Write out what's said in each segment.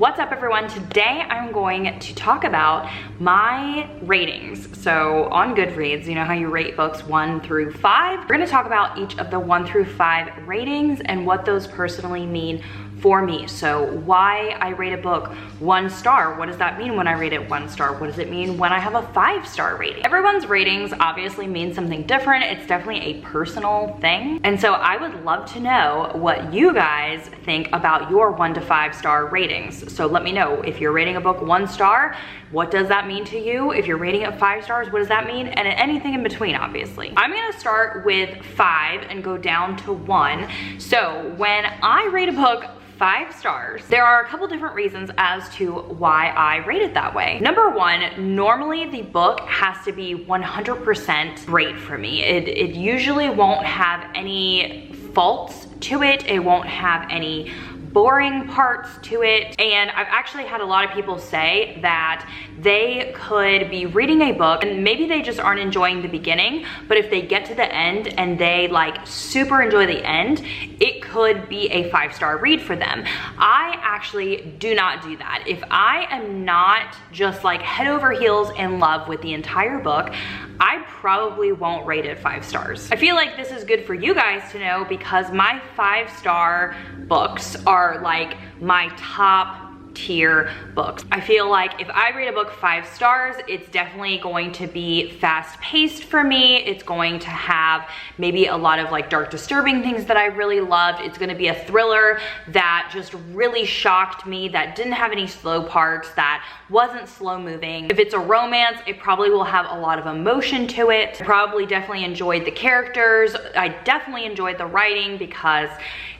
What's up everyone? Today I'm going to talk about my ratings. So on Goodreads, you know how you rate books 1 through 5? We're gonna talk about each of the 1 through 5 ratings and what those personally mean for me. So why I rate a book 1 star. What does that mean when I rate it 1 star? What does it mean when I have a 5-star rating? Everyone's ratings obviously mean something different. It's definitely a personal thing. And so I would love to know what you guys think about your 1 to 5-star ratings. So let me know if you're rating a book 1 star, what does that mean to you? If you're rating it 5 stars, what does that mean? And anything in between, obviously. I'm gonna start with 5 and go down to 1. So when I rate a book 5 stars, there are a couple different reasons as to why I rate it that way. Number 1, normally the book has to be 100% great for me. It usually won't have any faults to it. It won't have any boring parts to it. And I've actually had a lot of people say that they could be reading a book and maybe they just aren't enjoying the beginning, but if they get to the end and they like super enjoy the end, it could be a 5-star read for them. I actually do not do that. If I am not just like head over heels in love with the entire book, I probably won't rate it 5 stars. I feel like this is good for you guys to know because my 5-star books are like my top tier books. I feel like if I rate a book 5 stars, it's definitely going to be fast paced for me. It's going to have maybe a lot of like dark disturbing things that I really loved. It's gonna be a thriller that just really shocked me, that didn't have any slow parts, that wasn't slow moving. If it's a romance, it probably will have a lot of emotion to it. I probably definitely enjoyed the characters. I definitely enjoyed the writing because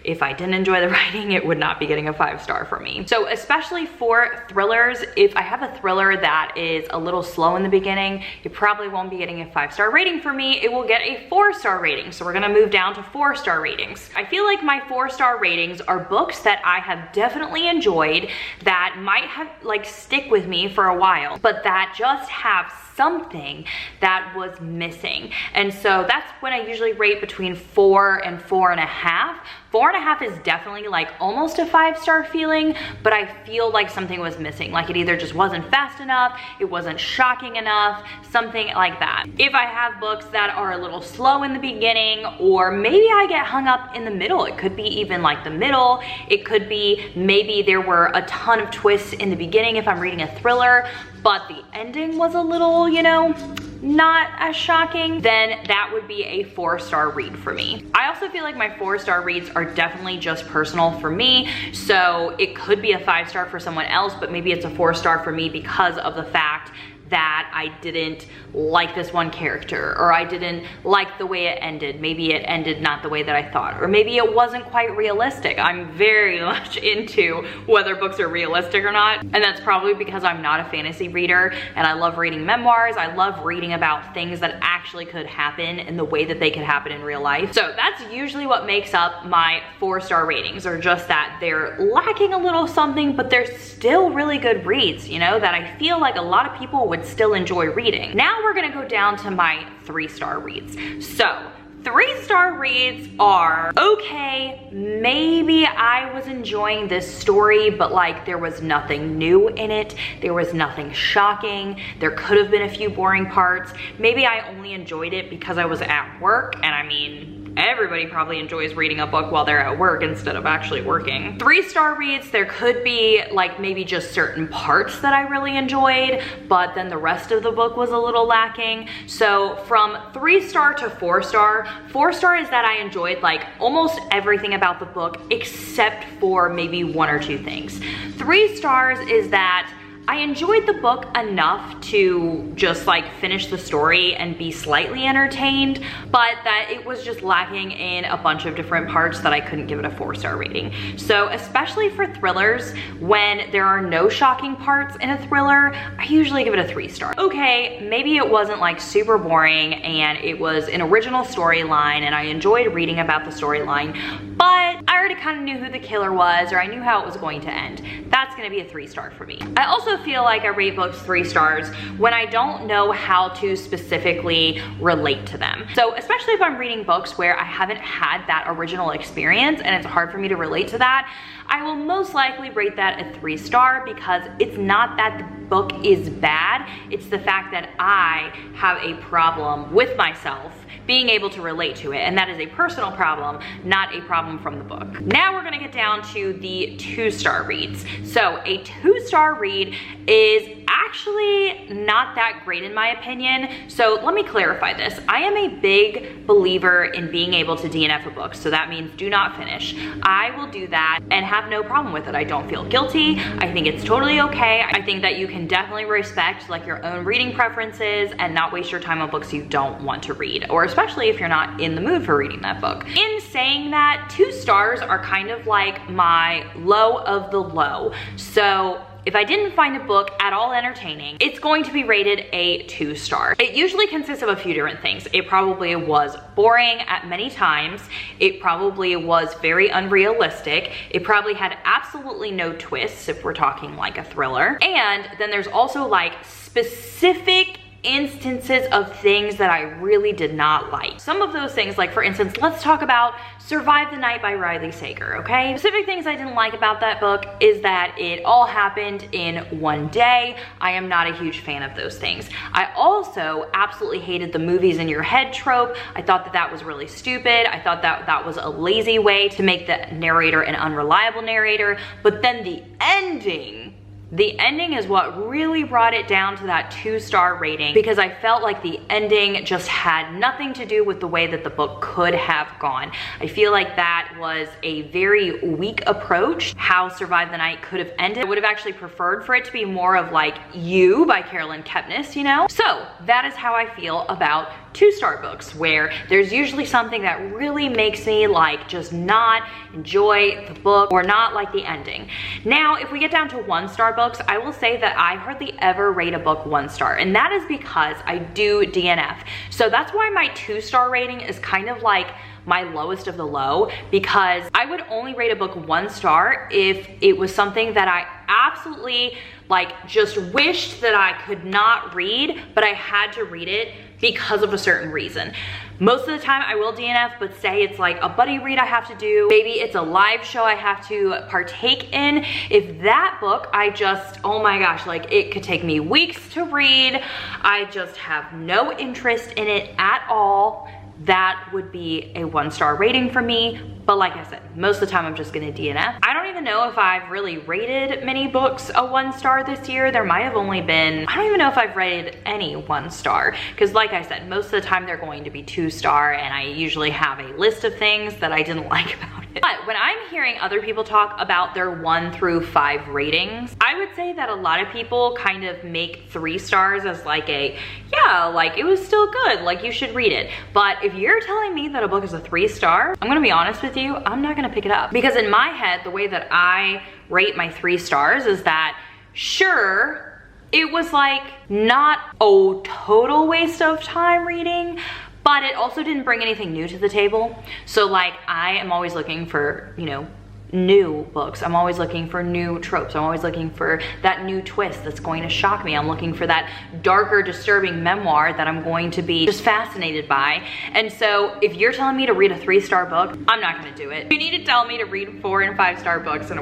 if I didn't enjoy the writing, it would not be getting a 5-star for me. So especially for thrillers, if I have a thriller that is a little slow in the beginning, it probably won't be getting a 5-star rating for me. It will get a 4-star rating. So we're gonna move down to 4-star ratings. I feel like my 4-star ratings are books that I have definitely enjoyed, that might have like stick with me for a while, but that just have something that was missing. And so that's when I usually rate between 4 and 4.5. 4.5 is definitely like almost a 5-star feeling, but I feel like something was missing. Like it either just wasn't fast enough, it wasn't shocking enough, something like that. If I have books that are a little slow in the beginning, or maybe I get hung up in the middle, it could be even like the middle, it could be maybe there were a ton of twists in the beginning if I'm reading a thriller, but the ending was a little, you know, not as shocking, then that would be a 4-star read for me. I also feel like my 4-star reads are definitely just personal for me. So it could be a 5-star for someone else, but maybe it's a 4-star for me because of the fact that I didn't like this one character, or I didn't like the way it ended. Maybe it ended not the way that I thought, or maybe it wasn't quite realistic. I'm very much into whether books are realistic or not, and that's probably because I'm not a fantasy reader and I love reading memoirs. I love reading about things that actually could happen in the way that they could happen in real life. So that's usually what makes up my 4-star ratings, or just that they're lacking a little something, but they're still really good reads, you know, that I feel like a lot of people would still enjoy reading. Now we're gonna go down to my 3-star reads. So 3-star reads are, okay, maybe I was enjoying this story, but like there was nothing new in it. There was nothing shocking. There could have been a few boring parts. Maybe I only enjoyed it because I was at work, and I mean, everybody probably enjoys reading a book while they're at work instead of actually working. 3-star reads, there could be like maybe just certain parts that I really enjoyed, but then the rest of the book was a little lacking. So from 3-star to 4-star, 4-star is that I enjoyed like almost everything about the book except for maybe 1 or 2 things. 3 stars is that I enjoyed the book enough to just like finish the story and be slightly entertained, but that it was just lacking in a bunch of different parts that I couldn't give it a 4-star rating. So especially for thrillers, when there are no shocking parts in a thriller, I usually give it a 3-star. Okay, maybe it wasn't like super boring and it was an original storyline and I enjoyed reading about the storyline, but I already kind of knew who the killer was, or I knew how it was going to end. That's gonna be a 3-star for me. I also feel like I rate books 3 stars when I don't know how to specifically relate to them. So especially if I'm reading books where I haven't had that original experience and it's hard for me to relate to that, I will most likely rate that a 3-star, because it's not that the book is bad, it's the fact that I have a problem with myself being able to relate to it, and that is a personal problem, not a problem from the book. Now we're gonna get down to the 2-star reads. So a 2-star read is actually not that great in my opinion. So let me clarify this. I am a big believer in being able to DNF a book. So that means do not finish. I will do that and have no problem with it. I don't feel guilty. I think it's totally okay. I think that you can definitely respect like your own reading preferences and not waste your time on books you don't want to read, or especially if you're not in the mood for reading that book. In saying that, 2 stars are kind of like my low of the low. So if I didn't find a book at all entertaining, it's going to be rated a 2-star. It usually consists of a few different things. It probably was boring at many times. It probably was very unrealistic. It probably had absolutely no twists if we're talking like a thriller. And then there's also like specific instances of things that I really did not like. Some of those things, like for instance, let's talk about Survive the Night by Riley Sager, okay? Specific things I didn't like about that book is that it all happened in one day. I am not a huge fan of those things. I also absolutely hated the movies in your head trope. I thought that that was really stupid. I thought that that was a lazy way to make the narrator an unreliable narrator. But then the ending is what really brought it down to that 2-star rating, because I felt like the ending just had nothing to do with the way that the book could have gone. I feel like that was a very weak approach, how Survive the Night could have ended. I would have actually preferred for it to be more of like You by Carolyn Kepnes, you know? So that is how I feel about 2-star books, where there's usually something that really makes me like just not enjoy the book or not like the ending. Now, if we get down to 1-star books, I will say that I hardly ever rate a book 1 star, and that is because I do DNF. So that's why my 2-star rating is kind of like my lowest of the low, because I would only rate a book 1 star if it was something that I absolutely like just wished that I could not read, but I had to read it because of a certain reason. Most of the time I will DNF, but say it's like a buddy read I have to do, maybe it's a live show I have to partake in. If that book, I just, oh my gosh, like it could take me weeks to read, I just have no interest in it at all, that would be a 1-star rating for me. But like I said, most of the time I'm just gonna DNF. I don't even know if I've really rated many books a 1-star this year. There might have only been, I don't even know if I've rated any 1-star, because like I said, most of the time they're going to be 2-star, and I usually have a list of things that I didn't like about it. But when I'm hearing other people talk about their 1 through 5 ratings, I would say that a lot of people kind of make 3 stars as like a, yeah, like it was still good, like you should read it. But if you're telling me that a book is a 3-star, I'm gonna be honest with you, I'm not gonna pick it up. Because in my head, the way that I rate my 3 stars is that, sure, it was like not a total waste of time reading, but it also didn't bring anything new to the table. So like, I am always looking for, you know, new books. I'm always looking for new tropes. I'm always looking for that new twist that's going to shock me. I'm looking for that darker, disturbing memoir that I'm going to be just fascinated by. And so if you're telling me to read a 3-star book, I'm not gonna do it. You need to tell me to read 4 and 5-star books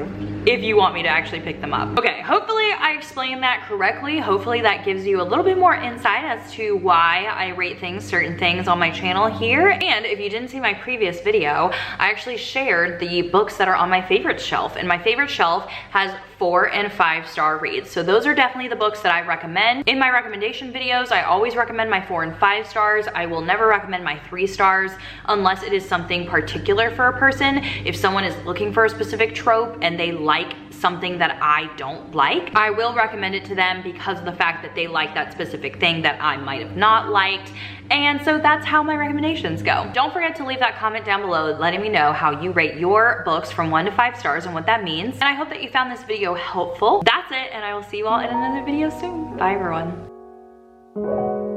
if you want me to actually pick them up. Okay, hopefully I explained that correctly. Hopefully that gives you a little bit more insight as to why I rate things, certain things on my channel here. And if you didn't see my previous video, I actually shared the books that are on my favorites shelf, and my favorite shelf has 4 and 5-star reads. So those are definitely the books that I recommend. In my recommendation videos, I always recommend my 4 and 5 stars. I will never recommend my 3 stars unless it is something particular for a person. If someone is looking for a specific trope and they like something that I don't like, I will recommend it to them because of the fact that they like that specific thing that I might have not liked. And so that's how my recommendations go. Don't forget to leave that comment down below letting me know how you rate your books from 1 to 5 stars and what that means. And I hope that you found this video helpful. That's it, and I will see you all in another video soon. Bye everyone.